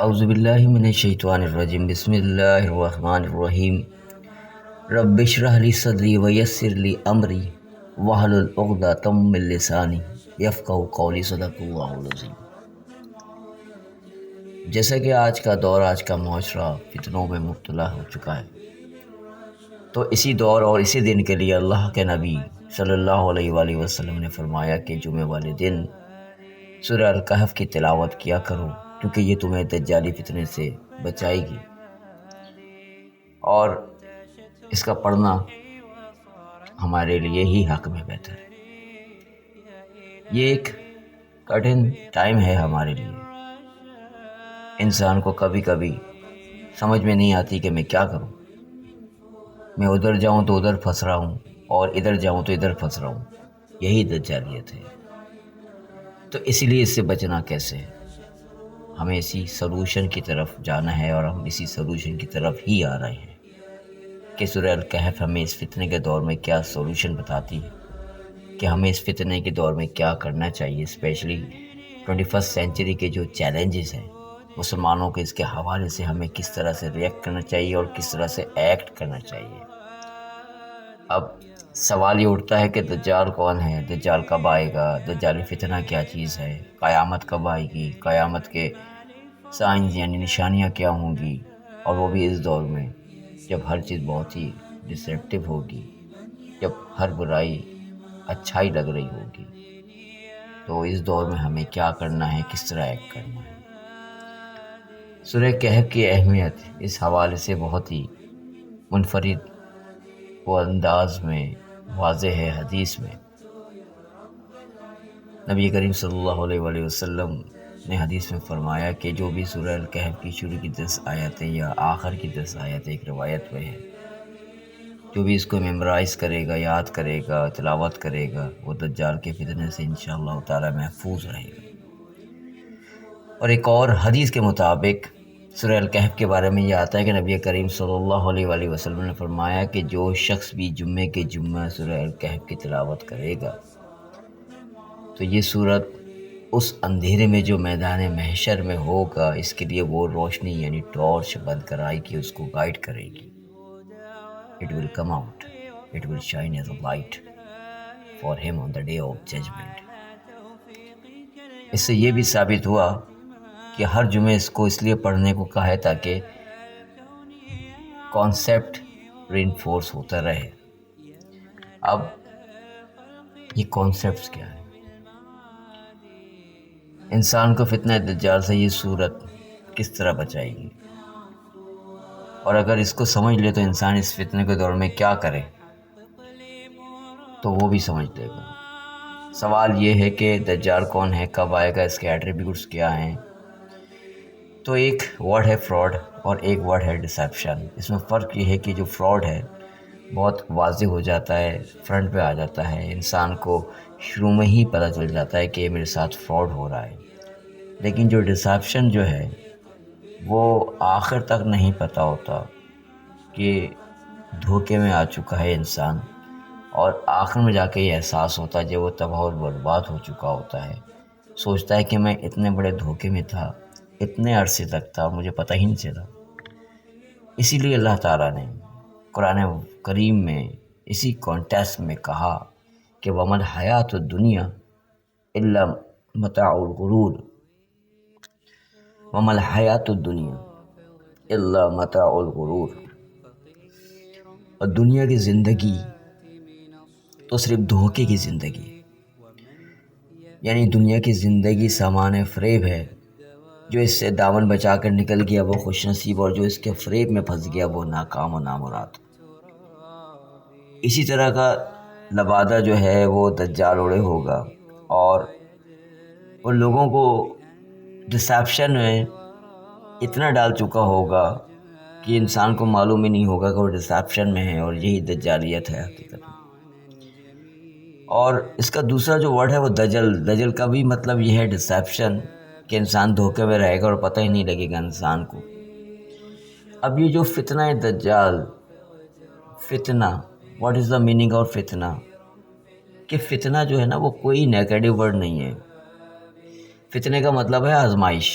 اعوذ باللہ من الشیطان الرجیم بسم اللہ الرحمن الرحیم رب اشرح لی صدری ویسر لی امری واحلل عقدۃ من لسانی یفقہوا قولی صدق اللہ العظیم۔ جیسا کہ آج کا دور، آج کا معاشرہ فتنوں میں مبتلا ہو چکا ہے، تو اسی دور اور اسی دن کے لیے اللہ کے نبی صلی اللہ علیہ وآلہ وسلم نے فرمایا کہ جمعہ والے دن سورہ الکہف کی تلاوت کیا کرو، کیونکہ یہ تمہیں دجالی فتنے سے بچائے گی، اور اس کا پڑھنا ہمارے لیے ہی حق میں بہتر ہے۔ یہ ایک کٹھن ٹائم ہے ہمارے لیے۔ انسان کو کبھی کبھی سمجھ میں نہیں آتی کہ میں کیا کروں، میں ادھر جاؤں تو ادھر پھنس رہا ہوں، اور ادھر جاؤں تو ادھر پھنس رہا ہوں۔ یہی دجالیت ہے۔ تو اسی لیے اس سے بچنا کیسے ہے؟ ہمیں اسی سلوشن کی طرف جانا ہے، اور ہم اسی سلوشن کی طرف ہی آ رہے ہیں کہ سورہ الکہف ہمیں اس فتنے کے دور میں کیا سولوشن بتاتی ہے، کہ ہمیں اس فتنے کے دور میں کیا کرنا چاہیے، اسپیشلی 21 سینچری کے جو چیلنجز ہیں مسلمانوں کے، اس کے حوالے سے ہمیں کس طرح سے ریئیکٹ کرنا چاہیے اور کس طرح سے ایکٹ کرنا چاہیے۔ اب سوال یہ اٹھتا ہے کہ دجال کون ہے، دجال کب آئے گا، دجالی فتنہ کیا چیز ہے، قیامت کب آئے گی، قیامت کے سائنز یعنی نشانیاں کیا ہوں گی، اور وہ بھی اس دور میں جب ہر چیز بہت ہی ڈسرپٹیو ہوگی، جب ہر برائی اچھائی لگ رہی ہوگی۔ تو اس دور میں ہمیں کیا کرنا ہے، کس طرح ایکٹ کرنا ہے۔ سورہ کہف کی اہمیت اس حوالے سے بہت ہی منفرد وہ انداز میں واضح ہے۔ حدیث میں نبی کریم صلی اللہ علیہ وآلہ وسلم نے حدیث میں فرمایا کہ جو بھی سورہ الکہف کی شروع کی 10 آیتیں یا آخر کی 10 آیتیں، ایک روایت میں ہے، جو بھی اس کو میمورائز کرے گا، یاد کرے گا، تلاوت کرے گا، وہ دجال کے فتنے سے انشاءاللہ تعالی محفوظ رہے گا۔ اور ایک اور حدیث کے مطابق سورہ الکہف کے بارے میں یہ آتا ہے کہ نبی کریم صلی اللہ علیہ وآلہ وسلم نے فرمایا کہ جو شخص بھی جمعے کے جمعہ سورہ الکہف کی تلاوت کرے گا تو یہ صورت اس اندھیرے میں جو میدان محشر میں ہوگا، اس کے لیے وہ روشنی یعنی ٹارچ بند کرائے گی، اس کو گائیڈ کرے گی۔ It will come out. It will shine as a light for him on the day of judgment. اس سے یہ بھی ثابت ہوا کہ ہر جمعہ اس کو اس لیے پڑھنے کو کہا ہے تاکہ کانسیپٹ رینفورس ہوتا رہے۔ اب یہ کانسیپٹس کیا ہے؟ انسان کو فتنہ دجال سے یہ صورت کس طرح بچائے گی، اور اگر اس کو سمجھ لے تو انسان اس فتنے کے دور میں کیا کرے تو وہ بھی سمجھ لے گا۔ سوال یہ ہے کہ دجال کون ہے، کب آئے گا، اس کے ایٹریبیوٹس کیا ہیں؟ تو ایک ورڈ ہے فراڈ اور ایک ورڈ ہے ڈسیپشن۔ اس میں فرق یہ ہے کہ جو فراڈ ہے بہت واضح ہو جاتا ہے، فرنٹ پہ آ جاتا ہے، انسان کو شروع میں ہی پتہ چل جاتا ہے کہ میرے ساتھ فراڈ ہو رہا ہے۔ لیکن جو ڈسیپشن جو ہے وہ آخر تک نہیں پتہ ہوتا کہ دھوکے میں آ چکا ہے انسان، اور آخر میں جا کے یہ احساس ہوتا ہے جب وہ تباہ اور برباد ہو چکا ہوتا ہے، سوچتا ہے کہ میں اتنے بڑے دھوکے میں تھا، اتنے عرصے تک تھا، مجھے پتہ ہی نہیں چلا۔ اسی لیے اللہ تعالیٰ نے قرآن کریم میں اسی کانٹیکسٹ میں کہا کہ وَمَا الْحَيَاةُ الدُّنْيَا إِلَّا مَتَاعُ الْغُرُورِ، وَمَا الْحَيَاةُ الدُّنْيَا إِلَّا مَتَاعُ الْغُرُورِ۔ اور دنیا کی زندگی تو صرف دھوکے کی زندگی، یعنی دنیا کی زندگی سامان فریب ہے۔ جو اس سے دامن بچا کر نکل گیا وہ خوش نصیب، اور جو اس کے فریب میں پھنس گیا وہ ناکام و نامراد۔ اسی طرح کا لبادہ جو ہے وہ دجال اوڑے ہوگا، اور وہ لوگوں کو ڈسیپشن میں اتنا ڈال چکا ہوگا کہ انسان کو معلوم ہی نہیں ہوگا کہ وہ ڈسیپشن میں ہے، اور یہی دجالیت ہے حقیقت میں۔ اور اس کا دوسرا جو ورڈ ہے وہ دجل، دجل کا بھی مطلب یہ ہے ڈسیپشن، کہ انسان دھوکے میں رہے گا اور پتہ ہی نہیں لگے گا انسان کو۔ اب یہ جو فتنہ دجال، فتنہ، what is the meaning of فتنہ؟ کہ فتنہ جو ہے نا وہ کوئی نیگیٹو ورڈ نہیں ہے۔ فتنے کا مطلب ہے آزمائش۔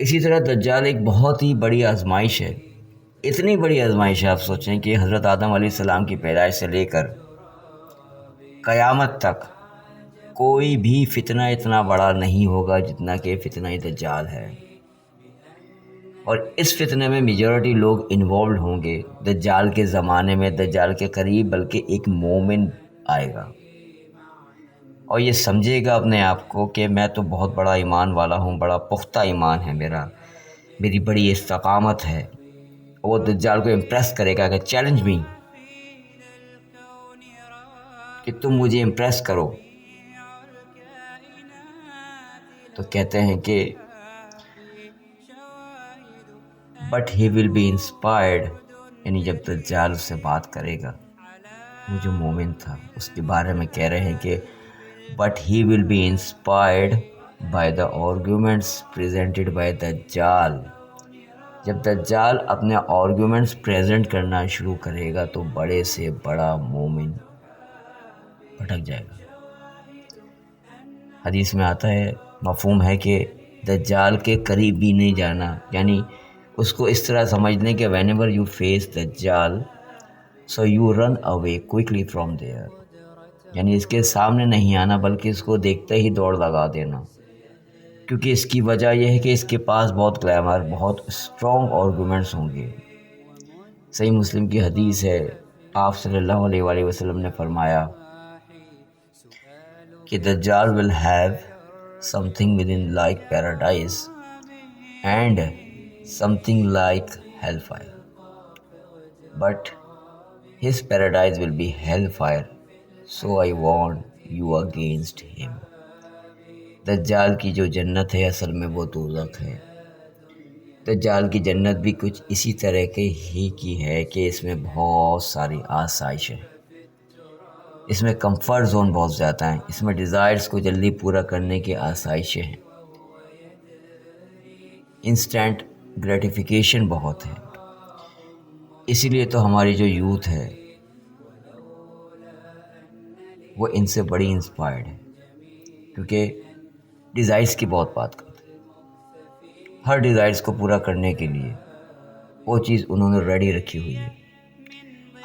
اسی طرح دجال ایک بہت ہی بڑی آزمائش ہے، اتنی بڑی آزمائش ہے، آپ سوچیں کہ حضرت آدم علیہ السلام کی پیدائش سے لے کر قیامت تک کوئی بھی فتنہ اتنا بڑا نہیں ہوگا جتنا کہ فتنہ دجال ہے، اور اس فتنے میں میجورٹی لوگ انوالوڈ ہوں گے۔ دجال کے زمانے میں دجال کے قریب بلکہ ایک مومن آئے گا اور یہ سمجھے گا اپنے آپ کو کہ میں تو بہت بڑا ایمان والا ہوں، بڑا پختہ ایمان ہے میرا، میری بڑی استقامت ہے۔ وہ دجال کو امپریس کرے گا کہ چیلنج می، کہ تم مجھے امپریس کرو۔ تو کہتے ہیں کہ but he will be inspired, یعنی جب دجال اس سے بات کرے گا، وہ جو مومن تھا اس کے بارے میں کہہ رہے ہیں کہ but he will be inspired by the arguments presented by دجال۔ جب دجال اپنے آرگیومنٹس پریزنٹ کرنا شروع کرے گا تو بڑے سے بڑا مومن بھٹک جائے گا۔ حدیث میں آتا ہے، مفہوم ہے کہ دجال کے قریب بھی نہیں جانا، یعنی اس کو اس طرح سمجھنے کہ وین ایور یو فیس دجال so you run away quickly from there, یعنی اس کے سامنے نہیں آنا بلکہ اس کو دیکھتے ہی دوڑ لگا دینا، کیونکہ اس کی وجہ یہ ہے کہ اس کے پاس بہت گلیمر، بہت اسٹرانگ آرگومنٹس ہوں گے۔ صحیح مسلم کی حدیث ہے، آپ صلی اللہ علیہ وآلہ وسلم نے فرمایا کہ دجال will have something within like paradise and something like hellfire, but his paradise will be hellfire, so I warn you against him۔ دجال کی جو جنت ہے اصل میں وہ دوزخ ہے۔ دجال کی جنت بھی کچھ اسی طرح کے ہی کی ہے کہ اس میں بہت ساری آسائش ہے، اس میں کمفرٹ زون بہت زیادہ ہیں، اس میں ڈیزائرز کو جلدی پورا کرنے کی آسائشیں ہیں، انسٹنٹ گریٹیفیکیشن بہت ہے۔ اسی لیے تو ہماری جو یوتھ ہے وہ ان سے بڑی انسپائرڈ ہے، کیونکہ ڈیزائرز کی بہت بات کرتے ہیں۔ ہر ڈیزائرز کو پورا کرنے کے لیے وہ چیز انہوں نے ریڈی رکھی ہوئی ہے،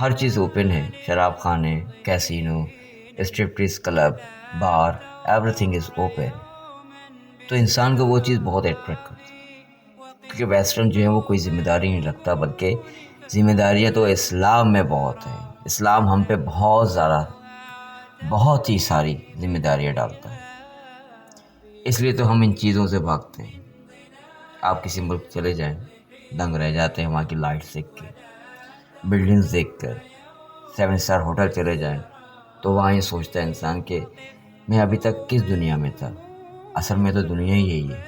ہر چیز اوپن ہے، شراب خانے، casino, striptease club, bar, everything is open. تو انسان کو وہ چیز بہت اٹریکٹ کرتی ہے، کیونکہ ویسٹرن جو ہے وہ کوئی ذمہ داری نہیں رکھتا، بلکہ ذمہ داریاں تو اسلام میں بہت ہیں۔ اسلام ہم پہ بہت ہی ساری ذمہ داریاں ڈالتا ہے، اس لیے تو ہم ان چیزوں سے بھاگتے ہیں۔ آپ کسی ملک چلے جائیں، دنگ رہ جاتے ہیں وہاں کی لائٹس دیکھ کے، بلڈنگز دیکھ کر۔ 7 اسٹار ہوٹل چلے جائیں تو وہاں یہ سوچتا ہے انسان کہ میں ابھی تک کس دنیا میں تھا، اصل میں تو دنیا ہی یہی ہے۔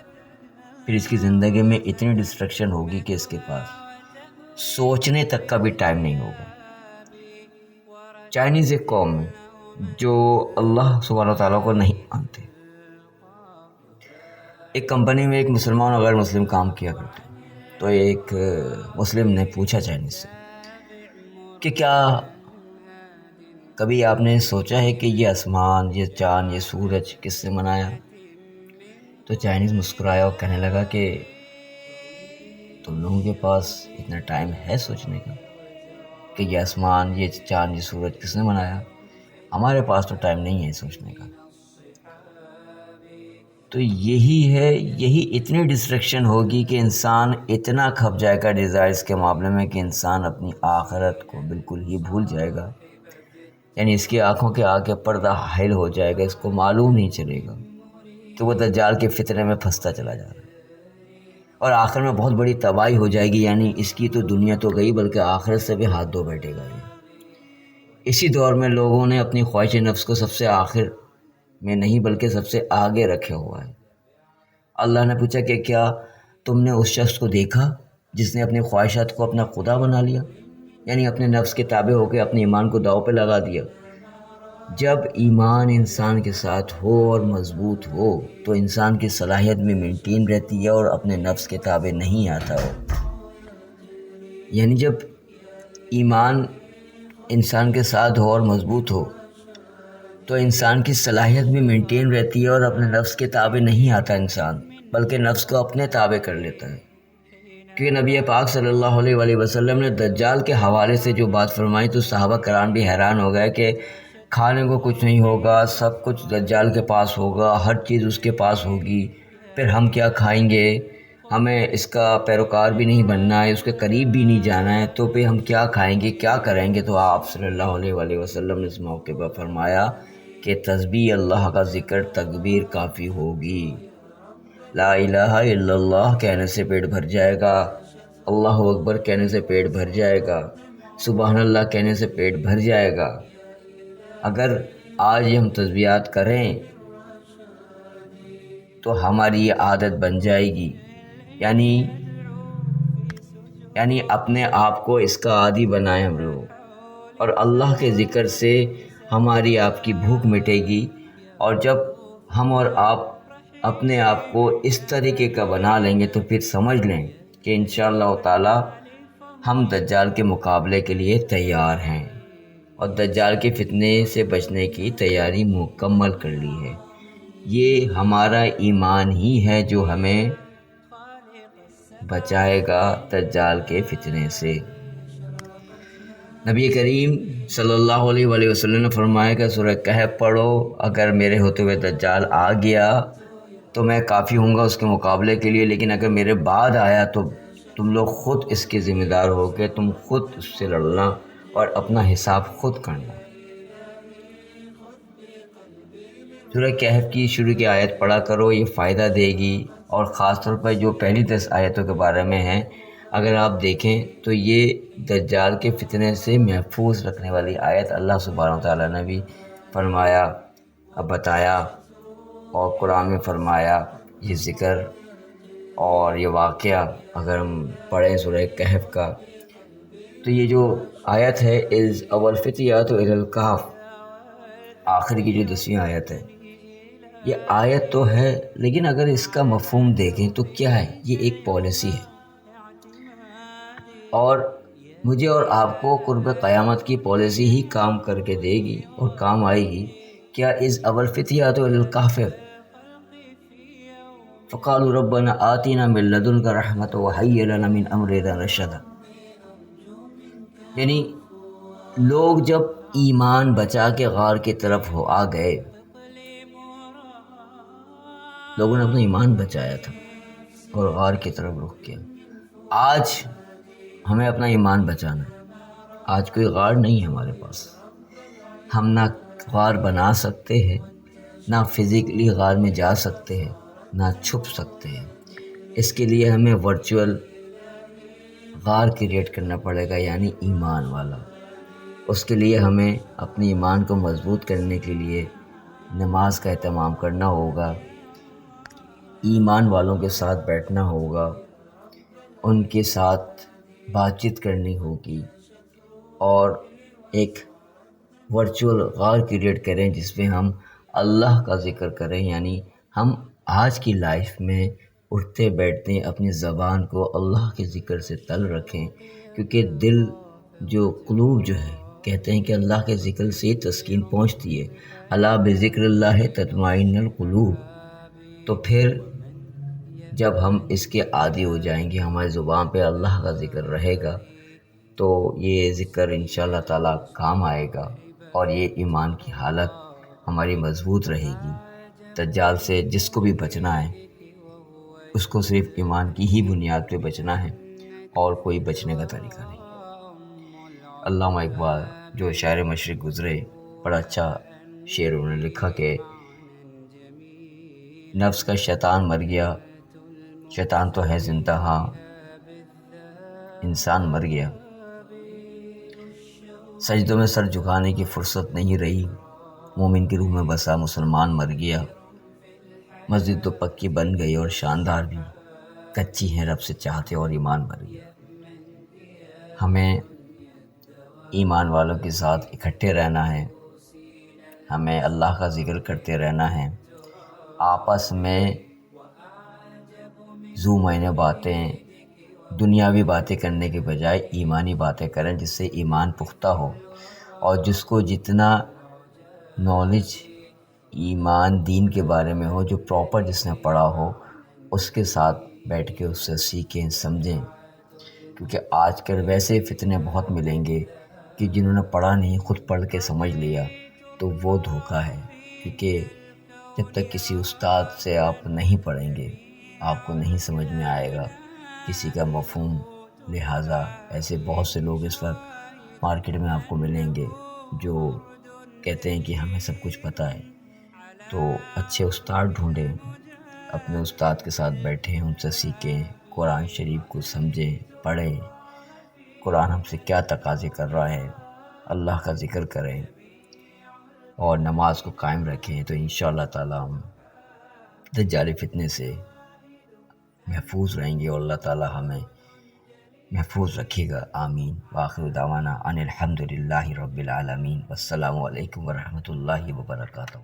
پھر اس کی زندگی میں اتنی ڈسٹریکشن ہوگی کہ اس کے پاس سوچنے تک کا بھی ٹائم نہیں ہوگا۔ چائنیز ایک قوم ہے جو اللہ سبحانہ وتعالیٰ کو نہیں مانتے۔ ایک کمپنی میں ایک مسلمان اور غیر مسلم کام کیا کرتے ہیں، تو ایک مسلم نے پوچھا چائنیز سے کہ کیا کبھی آپ نے سوچا ہے کہ یہ آسمان، یہ چاند، یہ سورج کس نے بنایا؟ تو چائنیز مسکرایا اور کہنے لگا کہ تم لوگوں کے پاس اتنا ٹائم ہے سوچنے کا کہ یہ آسمان، یہ چاند، یہ سورج کس نے بنایا؟ ہمارے پاس تو ٹائم نہیں ہے سوچنے کا۔ تو یہی اتنی ڈسٹریکشن ہوگی کہ انسان اتنا کھپ جائے گا ڈیزائرز کے معاملے میں کہ انسان اپنی آخرت کو بالکل ہی بھول جائے گا، یعنی اس کی آنکھوں کے آگے پردہ حائل ہو جائے گا، اس کو معلوم نہیں چلے گا کہ وہ دجال کے فتنے میں پھنستا چلا جا رہا ہے، اور آخر میں بہت بڑی تباہی ہو جائے گی، یعنی اس کی تو دنیا تو گئی بلکہ آخرت سے بھی ہاتھ دھو بیٹھے گا یہ۔ اسی دور میں لوگوں نے اپنی خواہش نفس کو سب سے آخر میں نہیں بلکہ سب سے آگے رکھے ہوا ہے۔ اللہ نے پوچھا کہ کیا تم نے اس شخص کو دیکھا جس نے اپنی خواہشات کو اپنا خدا بنا لیا، یعنی اپنے نفس کے تابع ہو کے اپنے ایمان کو داؤ پہ لگا دیا۔ جب ایمان انسان کے ساتھ ہو اور مضبوط ہو تو انسان کی صلاحیت بھی مینٹین رہتی ہے اور اپنے نفس کے تابع نہیں آتا ہو، یعنی جب ایمان انسان کے ساتھ ہو اور مضبوط ہو تو انسان کی صلاحیت بھی مینٹین رہتی ہے اور اپنے نفس کے تابع نہیں آتا انسان۔ بلکہ نفس کو اپنے تابع کر لیتا ہے۔ کیونکہ نبی پاک صلی اللہ علیہ وآلہ وسلم نے دجال کے حوالے سے جو بات فرمائی تو صحابہ کرام بھی حیران ہو گئے کہ کھانے کو کچھ نہیں ہوگا، سب کچھ دجال کے پاس ہوگا، ہر چیز اس کے پاس ہوگی، پھر ہم کیا کھائیں گے؟ ہمیں اس کا پیروکار بھی نہیں بننا ہے، اس کے قریب بھی نہیں جانا ہے، تو پھر ہم کیا کھائیں گے، کیا کریں گے؟ تو آپ صلی اللہ علیہ وآلہ وسلم نے اس موقع پر فرمایا کہ تسبیح اللہ کا ذکر تکبیر کافی ہوگی، لا الہ الا اللہ کہنے سے پیٹ بھر جائے گا، اللہ اکبر کہنے سے پیٹ بھر جائے گا، سبحان اللہ کہنے سے پیٹ بھر جائے گا۔ اگر آج ہم تسبیحات کریں تو ہماری یہ عادت بن جائے گی، یعنی اپنے آپ کو اس کا عادی بنائیں ہم لوگ، اور اللہ کے ذکر سے ہماری آپ کی بھوک مٹے گی۔ اور جب ہم اور آپ اپنے آپ کو اس طریقے کا بنا لیں گے تو پھر سمجھ لیں کہ انشاءاللہ تعالی ہم دجال کے مقابلے کے لیے تیار ہیں، اور دجال کے فتنے سے بچنے کی تیاری مکمل کر لی ہے۔ یہ ہمارا ایمان ہی ہے جو ہمیں بچائے گا دجال کے فتنے سے۔ نبی کریم صلی اللہ علیہ وآلہ وسلم نے فرمایا کہ سورہ کہف پڑھو، اگر میرے ہوتے ہوئے دجال آ گیا تو میں کافی ہوں گا اس کے مقابلے کے لیے، لیکن اگر میرے بعد آیا تو تم لوگ خود اس کے ذمہ دار ہو کہ تم خود اس سے لڑنا اور اپنا حساب خود کرنا۔ سورہ کہف کی شروع کی آیت پڑھا کرو، یہ فائدہ دے گی، اور خاص طور پر جو پہلی 10 آیتوں کے بارے میں ہیں اگر آپ دیکھیں تو یہ دجال کے فتنے سے محفوظ رکھنے والی آیت اللہ سبحانہ وتعالیٰ نے بھی فرمایا، بتایا، اور قرآن میں فرمایا یہ ذکر اور یہ واقعہ اگر ہم پڑھیں سورہ کہف کا تو یہ جو آیت ہے از اول فتیات الی الکہف، آخر کی جو 10ویں آیت ہے، یہ آیت تو ہے لیکن اگر اس کا مفہوم دیکھیں تو کیا ہے؟ یہ ایک پالیسی ہے، اور مجھے اور آپ کو قرب قیامت کی پالیسی ہی کام کر کے دے گی اور کام آئے گی۔ کیا از اول فتیات الی الکہف فقالوا ربنا آتنا من لدنک رحمۃ وہیئ لنا من امرنا رشدا، یعنی لوگ جب ایمان بچا کے غار کی طرف آ گئے، لوگوں نے اپنا ایمان بچایا تھا اور غار کی طرف رخ کیا۔ آج ہمیں اپنا ایمان بچانا ہے، آج کوئی غار نہیں ہے ہمارے پاس، ہم نہ غار بنا سکتے ہیں، نہ فزیکلی غار میں جا سکتے ہیں، نہ چھپ سکتے ہیں۔ اس کے لیے ہمیں ورچوئل غار کریٹ کرنا پڑے گا، یعنی ایمان والا۔ اس کے لیے ہمیں اپنے ایمان کو مضبوط کرنے کے لیے نماز کا اہتمام کرنا ہوگا، ایمان والوں کے ساتھ بیٹھنا ہوگا، ان کے ساتھ بات چیت کرنی ہوگی، اور ایک ورچوئل غار کریٹ کریں جس میں ہم اللہ کا ذکر کریں، یعنی ہم آج کی لائف میں اٹھتے بیٹھتے اپنی زبان کو اللہ کے ذکر سے تل رکھیں، کیونکہ دل جو قلوب جو ہے کہتے ہیں کہ اللہ کے ذکر سے تسکین پہنچتی ہے، الا بذکر اللہ تطمئن القلوب۔ تو پھر جب ہم اس کے عادی ہو جائیں گے، ہماری زبان پہ اللہ کا ذکر رہے گا تو یہ ذکر انشاءاللہ تعالیٰ کام آئے گا، اور یہ ایمان کی حالت ہماری مضبوط رہے گی۔ دجال سے جس کو بھی بچنا ہے اس کو صرف ایمان کی ہی بنیاد پہ بچنا ہے، اور کوئی بچنے کا طریقہ نہیں۔ علامہ اقبال جو شاعر مشرق گزرے، بڑا اچھا شعر انہوں نے لکھا کہ نفس کا شیطان مر گیا، شیطان تو ہے زندہ، ہاں انسان مر گیا، سجدوں میں سر جھکانے کی فرصت نہیں رہی، مومن کی روح میں بسا مسلمان مر گیا، مسجد تو پکی بن گئی اور شاندار بھی، کچی ہیں رب سے چاہتے اور ایمان مر گیا۔ ہمیں ایمان والوں کے ساتھ اکٹھے رہنا ہے، ہمیں اللہ کا ذکر کرتے رہنا ہے، آپس میں ذو معنی باتیں، دنیاوی باتیں کرنے کے بجائے ایمانی باتیں کریں جس سے ایمان پختہ ہو، اور جس کو جتنا نالج ایمان دین کے بارے میں ہو، جو پراپر جس نے پڑھا ہو، اس کے ساتھ بیٹھ کے اس سے سیکھیں سمجھیں، کیونکہ آج کل ویسے فتنے بہت ملیں گے کہ جنہوں نے پڑھا نہیں خود پڑھ کے سمجھ لیا تو وہ دھوکہ ہے، کیونکہ جب تک کسی استاد سے آپ نہیں پڑھیں گے آپ کو نہیں سمجھ میں آئے گا کسی کا مفہوم۔ لہٰذا ایسے بہت سے لوگ اس وقت مارکیٹ میں آپ کو ملیں گے جو کہتے ہیں کہ ہمیں سب کچھ پتہ ہے، تو اچھے استاد ڈھونڈیں، اپنے استاد کے ساتھ بیٹھیں، ان سے سیکھیں، قرآن شریف کو سمجھیں، پڑھیں، قرآن ہم سے کیا تقاضے کر رہا ہے، اللہ کا ذکر کریں اور نماز کو قائم رکھیں، تو انشاءاللہ تعالی ہم دجالی فتنے سے محفوظ رہیں گے اور اللہ تعالی ہمیں محفوظ رکھے گا۔ آمین۔ وآخر دعوانا ان الحمد للہ رب العالمین۔ والسلام علیکم ورحمۃ اللہ وبرکاتہ۔